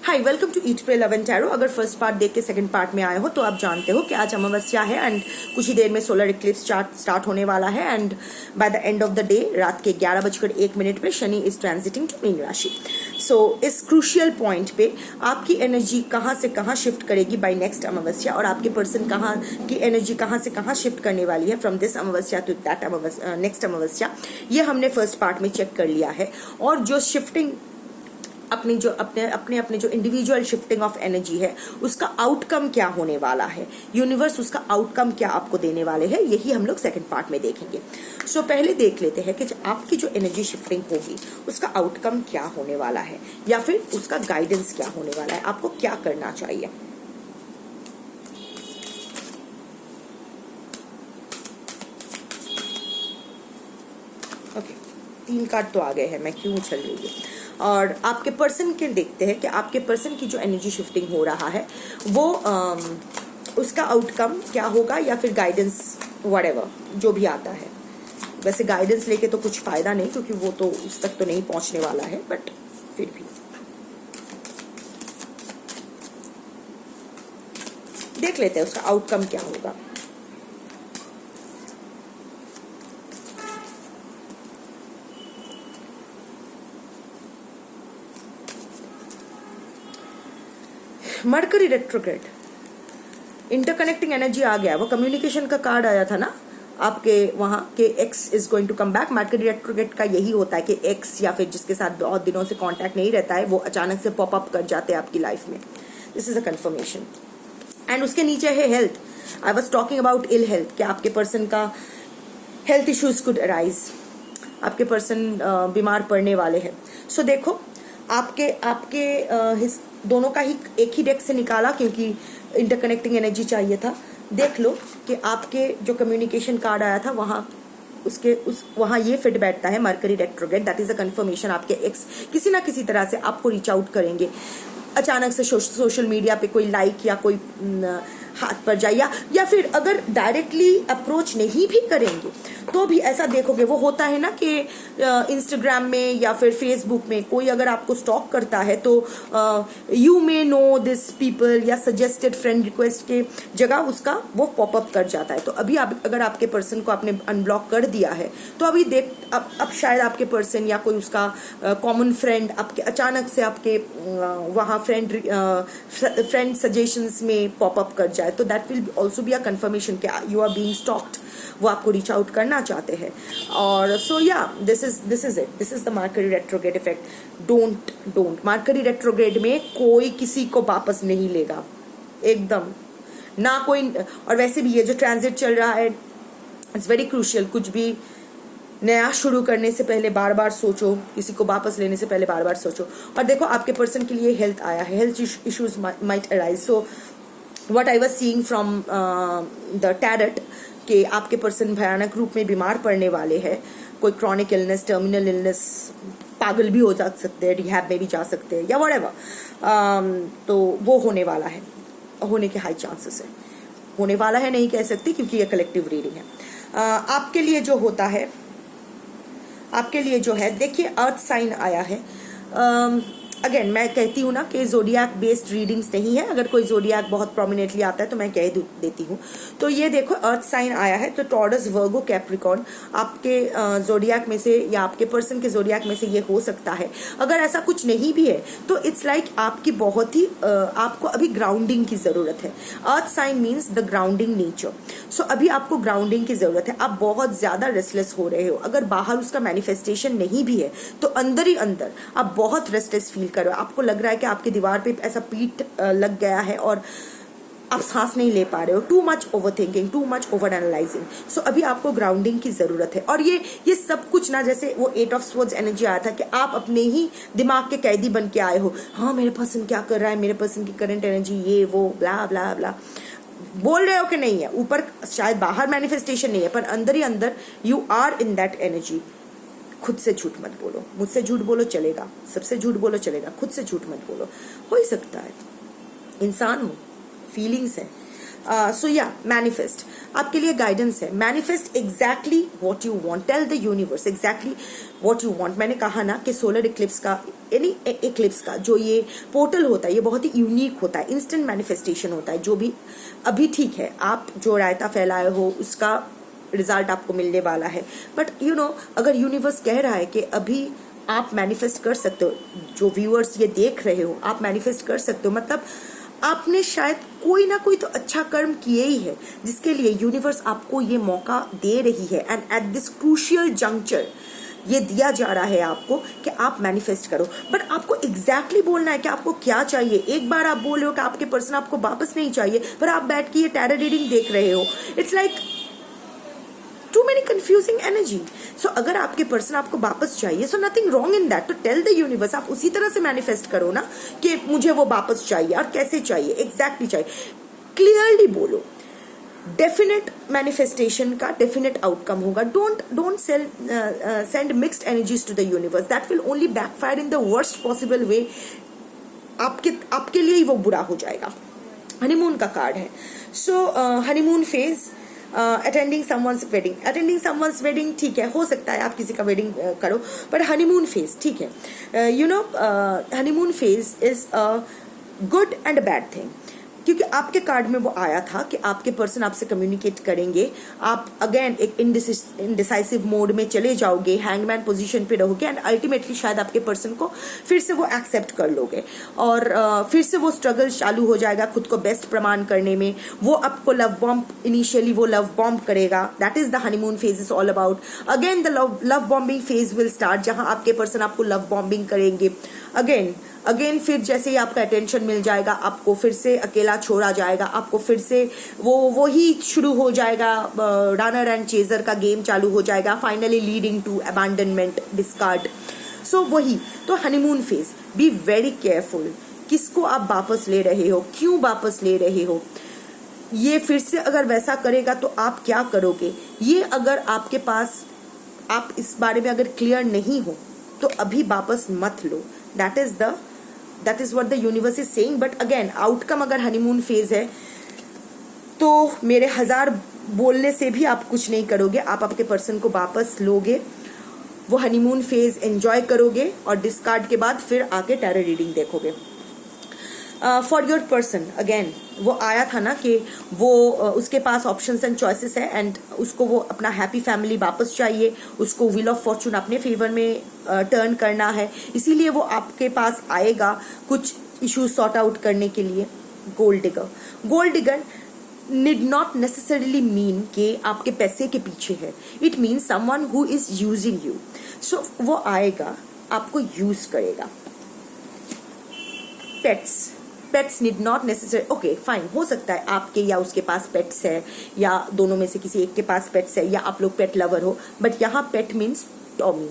Hi, welcome to eat पे love and tarot. अगर first part देख के सेकंड पार्ट में आए हो तो आप जानते हो कि आज अमावस्या है एंड कुछ ही देर में सोलर इक्लिप्स स्टार्ट होने वाला है and by the end of the day रात के 11:01 पे Shani is transiting to Meen राशि। सो इस क्रूशियल पॉइंट पे आपकी एनर्जी कहाँ से कहाँ शिफ्ट करेगी बाय नेक्स्ट अमावस्या, और आपके पर्सन कहाँ की एनर्जी कहाँ से कहाँ शिफ्ट करने वाली है from this Amavasya to that Amavasya, next अमावस्या, ये हमने फर्स्ट पार्ट में चेक कर लिया है। और जो शिफ्टिंग अपनी जो अपने जो इंडिविजुअल शिफ्टिंग ऑफ एनर्जी है उसका आउटकम क्या होने वाला है, यूनिवर्स उसका आउटकम क्या आपको देने वाले हैं, यही हम लोग सेकंड पार्ट में देखेंगे। सो पहले देख लेते हैं कि आपकी जो एनर्जी शिफ्टिंग होगी उसका आउटकम क्या होने वाला है या फिर उसका गाइडेंस क्या होने वाला है, आपको क्या करना चाहिए। ओके, 3 कार्ड तो आ गए हैं, मैं क्यों उछल रही हूँ। और आपके पर्सन के देखते हैं कि आपके पर्सन की जो एनर्जी शिफ्टिंग हो रहा है वो उसका आउटकम क्या होगा या फिर गाइडेंस व्हाटएवर जो भी आता है। वैसे गाइडेंस लेके तो कुछ फायदा नहीं क्योंकि वो तो उस तक तो नहीं पहुंचने वाला है, बट फिर भी देख लेते हैं उसका आउटकम क्या होगा। मर्करी रेट्रोग्रेड, इंटरकनेक्टिंग एनर्जी आ गया। वो कम्युनिकेशन का कार्ड आया था ना आपके वहां के ex is going to come back. Mercury retrograde का यही होता है कि एक्स या फिर जिसके साथ बहुत दिनों से कांटेक्ट नहीं रहता है वो अचानक से पॉप अप कर जाते हैं आपकी लाइफ में। This is a confirmation. And उसके नीचे है health. I was talking about ill health, कि आपके पर्सन का हेल्थ इश्यूज कुड अराइज, आपके पर्सन बीमार पड़ने वाले हैं। सो देखो आपके दोनों का ही एक ही डेक से निकाला क्योंकि इंटरकनेक्टिंग एनर्जी चाहिए था। देख लो कि आपके जो कम्युनिकेशन कार्ड आया था वहां ये फिट बैठता है mercury retrograde. That is a confirmation. आपके एक्स किसी ना किसी तरह से आपको रीच आउट करेंगे, अचानक से सोशल मीडिया पे कोई लाइक या कोई हाथ पर जाए या फिर अगर डायरेक्टली अप्रोच नहीं भी करेंगे तो भी ऐसा देखोगे। वो होता है ना कि इंस्टाग्राम में या फिर फेसबुक में कोई अगर आपको स्टॉक करता है तो you may know this people या सजेस्टेड फ्रेंड रिक्वेस्ट के जगह उसका वो पॉपअप कर जाता है। तो अभी अगर आपके पर्सन को आपने अनब्लॉक कर दिया है तो अभी अब शायद आपके पर्सन या कोई उसका कॉमन फ्रेंड आपके अचानक से आपके वहाँ फ्रेंड सजेशंस में पॉपअप कर जाए तो that will also be a confirmation कि यू आर बीइंग स्टॉक्ड, वो आपको रीच आउट करना चाहते हैं। और सो या this is it, this is the mercury retrograde effect. Don't mercury retrograde में कोई किसी को वापस नहीं लेगा एकदम ना कोई। और वैसे भी ये जो ट्रांजिट चल रहा है इट्स वेरी क्रूशियल। कुछ भी नया शुरू करने से पहले बार बार सोचो, किसी को वापस लेने से पहले बार बार सोचो। और देखो आपके पर्सन के लिए हेल्थ आया है, health issues might arise. So what I was seeing from the tarot कि आपके पर्सन भयानक रूप में बीमार पड़ने वाले हैं। कोई क्रॉनिक इलनेस, टर्मिनल इलनेस, पागल भी हो जा सकते हैं, रिहैब में भी जा सकते हैं या व्हाटएवर। तो वो होने वाला है, होने के हाई चांसेस है। होने वाला है नहीं कह सकती क्योंकि ये कलेक्टिव रीडिंग है। आपके लिए जो होता है, आपके लिए जो है देखिए अर्थ साइन आया है। अगेन मैं कहती हूँ ना कि जोडियाक बेस्ड रीडिंग्स नहीं है। अगर कोई जोडियाक बहुत प्रोमिनेंटली आता है तो मैं कह देती हूँ। तो ये देखो अर्थ साइन आया है, तो टॉरस, वर्गो, कैप्रिकॉर्न आपके जोडियाक में से या आपके पर्सन के जोडियाक में से ये हो सकता है। अगर ऐसा कुछ नहीं भी है तो इट्स लाइक आपकी बहुत ही आपको अभी ग्राउंडिंग की जरूरत है। Earth sign means the grounding nature. So अभी आपको ग्राउंडिंग की जरूरत है। आप बहुत ज्यादा रेस्टलेस हो रहे हो। अगर बाहर उसका मैनिफेस्टेशन नहीं भी है तो अंदर ही अंदर आप बहुत रेस्टलेस फील करो। आपको लग रहा है कि आपकी दीवार पे ऐसा पीठ लग गया है और आप सांस नहीं ले पा रहे हो। Too much over thinking, too much over analysing. So अभी आपको ग्राउंडिंग की जरूरत है। और ये सब कुछ ना, जैसे वो 8 ऑफ स्वॉर्ड्स एनर्जी आया था कि आप अपने ही दिमाग के कैदी बन के आए हो। हाँ, मेरे पर्सन क्या कर रहा है, मेरे पर्सन की करंट एनर्जी ये वो ब्ला ब्ला ब्ला बोल रहे हो कि नहीं है। ऊपर शायद बाहर मैनिफेस्टेशन नहीं है पर अंदर ही अंदर you are in that energy. खुद से झूठ मत बोलो। मुझसे झूठ बोलो चलेगा, सबसे झूठ बोलो चलेगा, खुद से झूठ मत बोलो। हो ही सकता है, इंसान हो, फीलिंग्स है। सो या मैनिफेस्ट आपके लिए गाइडेंस है. Manifest exactly what you want. Tell the universe exactly what you want. मैंने कहा ना कि सोलर इक्लिप्स का यानी इक्लिप्स का जो ये पोर्टल होता है ये बहुत ही यूनिक होता है. इंस्टेंट मैनिफेस्टेशन होता है. जो भी अभी ठीक है आप जो रायता फैलाए हो उसका रिजल्ट आपको मिलने वाला है. बट यू नो अगर यूनिवर्स कह रहा है कि अभी आप मैनिफेस्ट कर सकते हो, जो व्यूअर्स ये देख रहे हो आप मैनिफेस्ट कर सकते हो, मतलब आपने शायद कोई ना कोई तो अच्छा कर्म किए ही है जिसके लिए यूनिवर्स आपको ये मौका दे रही है. And at this crucial juncture ये दिया जा रहा है आपको कि आप मैनिफेस्ट करो. बट आपको एग्जैक्टली बोलना है कि आपको क्या चाहिए. एक बार आप बोल रहे हो कि आपके पर्सन आपको वापस नहीं चाहिए, पर आप बैठ के ये टैरो रीडिंग देख रहे हो. It's like too many confusing energy. So अगर आपके पर्सन आपको वापस चाहिए, so nothing wrong in that. तो tell the universe, आप उसी तरह से मैनिफेस्ट करो ना कि मुझे वो वापस चाहिए और कैसे चाहिए, एग्जैक्टली चाहिए. क्लियरली बोलो. डेफिनेट मैनिफेस्टेशन का डेफिनेट आउटकम होगा. Don't send mixed energies to the universe. That will only backfire in the worst possible way. आपके लिए ही वो बुरा हो जाएगा. हनीमून का कार्ड है. So honeymoon phase, attending someone's wedding ठीक है, हो सकता है आप किसी का वेडिंग करो, पर हनीमून फेज ठीक है. You know honeymoon phase is a good and bad thing, क्योंकि आपके कार्ड में वो आया था कि आपके पर्सन आपसे कम्युनिकेट करेंगे. आप अगेन एक इनडिसाइसिव मोड में चले जाओगे, हैंगमैन पोजीशन पे रहोगे एंड अल्टीमेटली शायद आपके पर्सन को फिर से वो एक्सेप्ट कर लोगे और फिर से वो स्ट्रगल चालू हो जाएगा खुद को बेस्ट प्रमाण करने में. वो आपको लव बॉम्ब, इनिशियली वो लव बॉम्ब करेगा. That is the honeymoon phase is all about. Again the love bombing phase will start, जहां आपके पर्सन आपको लव बॉम्बिंग करेंगे. अगेन फिर जैसे ही आपका अटेंशन मिल जाएगा आपको फिर से अकेला छोड़ा जाएगा. आपको फिर से वो ही शुरू हो जाएगा. रनर एंड चेजर का गेम चालू हो जाएगा, finally leading to abandonment, discard. So वही तो honeymoon phase. Be very careful किसको आप वापस ले रहे हो, क्यों वापस ले रहे हो. ये फिर से अगर वैसा करेगा तो आप क्या करोगे. ये अगर आपके पास आप इस बारे में अगर क्लियर नहीं हो तो अभी वापस मत लो. that is what the universe is saying. but again outcome अगर हनीमून फेज है तो मेरे 1000 बोलने से भी आप कुछ नहीं करोगे. आप आपके पर्सन को वापस लोगे, वो हनीमून फेज एंजॉय करोगे और डिस्कार्ड के बाद फिर आके टैरो रीडिंग देखोगे. फॉर योर पर्सन अगेन वो आया था ना कि वो उसके पास ऑप्शंस एंड चॉइसेस है एंड उसको वो अपना हैप्पी फैमिली वापस चाहिए. उसको व्हील ऑफ फॉर्चून अपने फेवर में टर्न करना है, इसीलिए वो आपके पास आएगा कुछ इश्यूज सॉर्ट आउट करने के लिए. Gold digger need not necessarily mean कि आपके पैसे के पीछे है. It means someone who is using you. So वो आएगा आपको यूज करेगा. Pets need not necessary. Okay fine, हो सकता है आपके या उसके पास पेट्स है या दोनों में से किसी एक के पास पेट्स है या आप लोग पेट लवर हो. बट यहाँ पेट मीन्स टॉमी.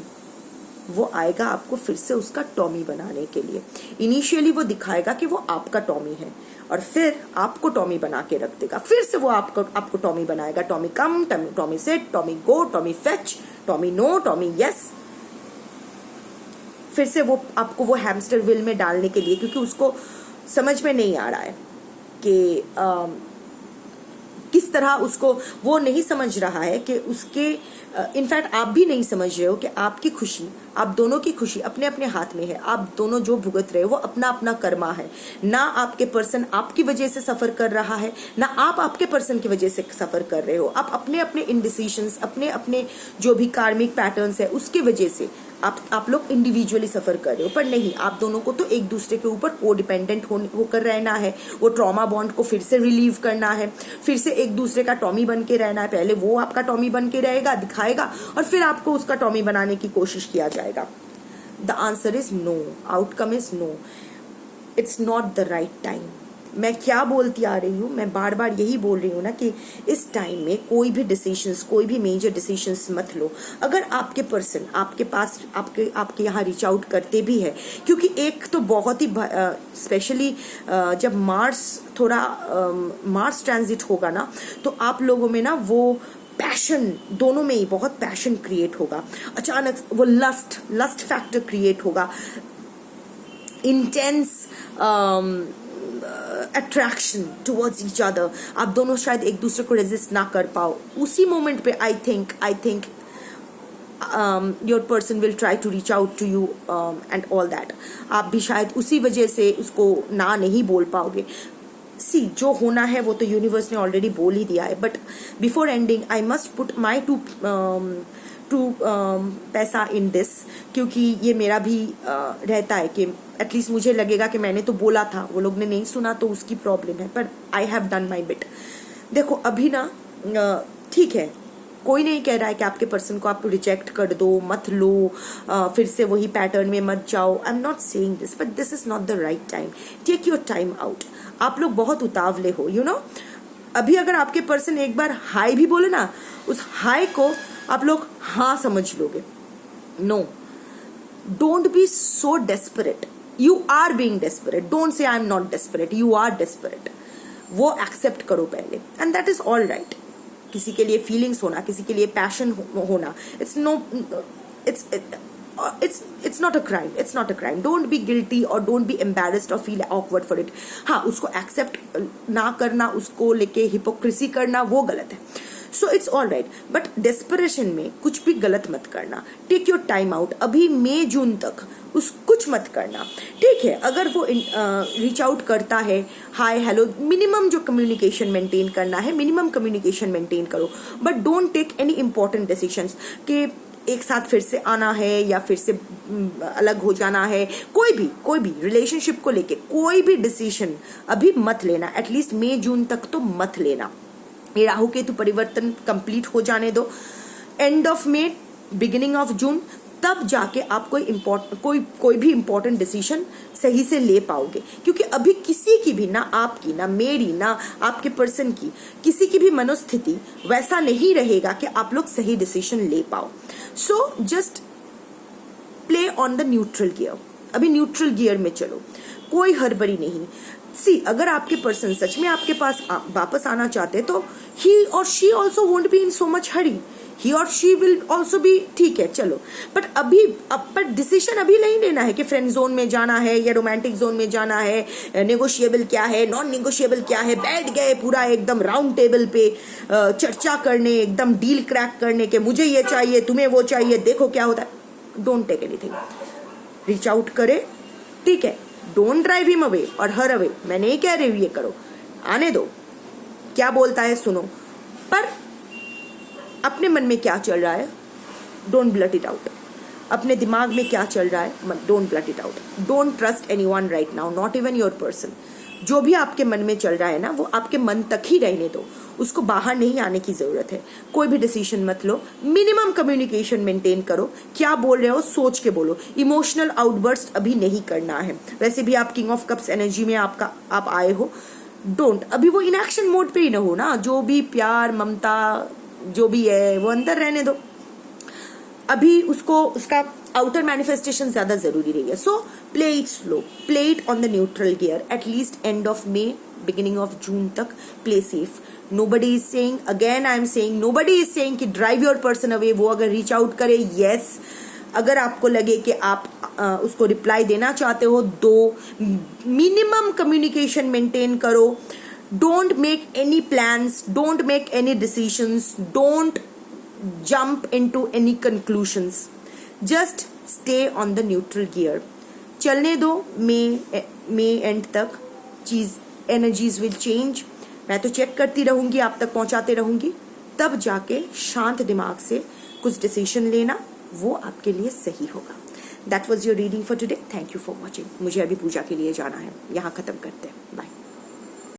वो आएगा आपको फिर से उसका टॉमी बनाने के लिए. इनिशियली वो दिखाएगा कि वो आपका टॉमी है और फिर आपको टॉमी बना के रख देगा. फिर से वो आपको टॉमी बनाएगा. Tommy come, Tommy sit, Tommy go, Tommy fetch, Tommy no, Tommy yes. फिर से वो आपको वो हैमस्टर व्हील में डालने के लिए, क्योंकि उसको समझ में नहीं आ रहा है कि किस तरह उसको, वो नहीं समझ रहा है कि उसके इनफैक्ट आप भी नहीं समझ रहे हो कि आपकी खुशी, आप दोनों की खुशी अपने अपने हाथ में है. आप दोनों जो भुगत रहे हो वो अपना अपना कर्मा है. ना आपके पर्सन आपकी वजह से सफर कर रहा है, ना आप आपके पर्सन की वजह से सफर कर रहे हो. आप अपने अपने इनडिसीजंस, अपने अपने जो भी कार्मिक पैटर्न्स है उसकी वजह से आप लोग इंडिविजुअली सफर कर रहे हो. पर नहीं, आप दोनों को तो एक दूसरे के ऊपर कोडिपेंडेंट होकर रहना है. वो ट्रॉमा बॉन्ड को फिर से रिलीव करना है, फिर से एक दूसरे का टॉमी बन के रहना है. पहले वो आपका टॉमी बन के रहेगा, दिखाएगा, और फिर आपको उसका टॉमी बनाने की कोशिश किया जाएगा. The answer is no. Outcome is no. It's not the right time. मैं क्या बोलती आ रही हूँ, मैं बार बार यही बोल रही हूँ ना कि इस टाइम में कोई भी डिसीजंस, कोई भी मेजर डिसीजंस मत लो. अगर आपके पर्सन आपके पास आपके यहाँ रीच आउट करते भी है, क्योंकि एक तो बहुत ही स्पेशली जब मार्स ट्रांजिट होगा ना, तो आप लोगों में ना वो पैशन, दोनों में ही बहुत पैशन क्रिएट होगा. अचानक वो लस्ट फैक्टर क्रिएट होगा. Intense attraction towards each other, आप दोनों शायद एक दूसरे को रेजिस्ट ना कर पाओ, उसी मोमेंट पे I think your person will try to reach out to you and all that. आप भी शायद उसी वजह से उसको ना नहीं बोल पाओगे. सी, जो होना है वो तो यूनिवर्स ने ऑलरेडी बोल ही दिया है. But before ending I must put my two paisa in this, क्योंकि ये मेरा भी रहता है कि एटलीस्ट मुझे लगेगा कि मैंने तो बोला था, वो लोग ने नहीं सुना तो उसकी प्रॉब्लम है, पर I have done my bit. देखो अभी ना ठीक है, कोई नहीं कह रहा है कि आपके पर्सन को आप रिजेक्ट कर दो, मत लो, फिर से वही पैटर्न में मत जाओ. I am not saying this, but this is not the right time. Take your time out. आप लोग बहुत उतावले हो, यू नो. अभी अगर आपके पर्सन एक बार हाई भी बोले ना, उस हाई को आप लोग हाँ समझ लोगे. No, don't be so desperate. You are being desperate. Don't say I am not desperate. You are desperate. वो एक्सेप्ट करो पहले, and that is all right. किसी के लिए फीलिंग्स होना, किसी के लिए पैशन होना, it's not a crime. It's not a crime. Don't be guilty or don't be embarrassed or feel awkward for it. हाँ, उसको एक्सेप्ट ना करना, उसको लेके हिपोक्रेसी करना, वो गलत है. So it's all right, but desperation में कुछ भी गलत मत करना. Take your time out. अभी मई जून तक कुछ मत करना. ठीक है, अगर वो रीच आउट करता है, हाय हेलो, मिनिमम जो कम्युनिकेशन मेंटेन करना है, मिनिमम कम्युनिकेशन मेंटेन करो. But don't take any important decisions कि एक साथ फिर से आना है या फिर से अलग हो जाना है. कोई भी रिलेशनशिप को लेके कोई भी डिसीजन अभी मत लेना. एटलीस्ट मई जून तक तो मत लेना. ये राहु केतु परिवर्तन कंप्लीट हो जाने दो. End of May, beginning of June, तब जाके आप कोई भी इंपॉर्टेंट डिसीजन सही से ले पाओगे. क्योंकि अभी किसी की भी, ना आपकी, ना मेरी, ना आपके पर्सन की, किसी की भी मनोस्थिति वैसा नहीं रहेगा कि आप लोग सही डिसीजन ले पाओ. So just play on the neutral gear. अभी न्यूट्रल गियर में चलो, कोई हड़बड़ी नहीं. सी, अगर आपके पर्सन सच में आपके पास वापस आना चाहते तो ही और she also won't be in so much hurry. He और शी विल ऑल्सो बी, ठीक है चलो. बट पर डिसीजन अभी नहीं लेना है कि फ्रेंड जोन में जाना है या रोमांटिक जोन में जाना है, नेगोशिएबल क्या है, नॉन नेगोशिएबल क्या है. बैठ गए पूरा एकदम राउंड टेबल पे चर्चा करने, एकदम डील क्रैक करने के मुझे ये चाहिए, तुम्हें वो चाहिए, देखो क्या होता है. Don't take anything. Reach out करे, ठीक है. डोंट ड्राइव हिम अवे और हर अवे. मैं नहीं कह रही हूँ ये करो, आने दो, क्या बोलता है सुनो. पर अपने मन में क्या चल रहा है, डोंट ब्लट इट आउट. अपने दिमाग में क्या चल रहा है, don't blood it out. Don't trust anyone right now, not even your person. जो भी आपके मन में चल रहा है ना, वो आपके मन तक ही रहने दो. उसको बाहर नहीं आने की जरूरत है. कोई भी डिसीजन मत लो. मिनिमम कम्युनिकेशन मेंटेन करो. क्या बोल रहे हो सोच के बोलो. इमोशनल आउटबर्स्ट अभी नहीं करना है. वैसे भी आप किंग ऑफ कप्स एनर्जी में आप आए हो. डोंट, अभी वो इनएक्शन मोड पे ही ना हो ना. जो भी प्यार, ममता जो भी है वो अंदर रहने दो. अभी उसका आउटर मैनिफेस्टेशन ज्यादा जरूरी नहीं है. So play it slow, play it on the neutral gear. At least end of May, beginning of June तक play safe. Nobody is saying, again I am saying, nobody is saying कि drive your person away. वो अगर reach out करे, yes. अगर आपको लगे कि आप उसको रिप्लाई देना चाहते हो, दो. मिनिमम कम्युनिकेशन मेंटेन करो. Don't make any plans, don't make any decisions, don't jump into any conclusions. Just stay on the neutral gear. चलने दो. मई एंड तक चीज, एनर्जीज विल चेंज. मैं तो चेक करती रहूंगी, आप तक पहुंचाते रहूंगी. तब जाके शांत दिमाग से कुछ डिसीजन लेना, वो आपके लिए सही होगा. That was your reading for today. Thank you for watching. मुझे अभी पूजा के लिए जाना है. यहाँ खत्म करते हैं.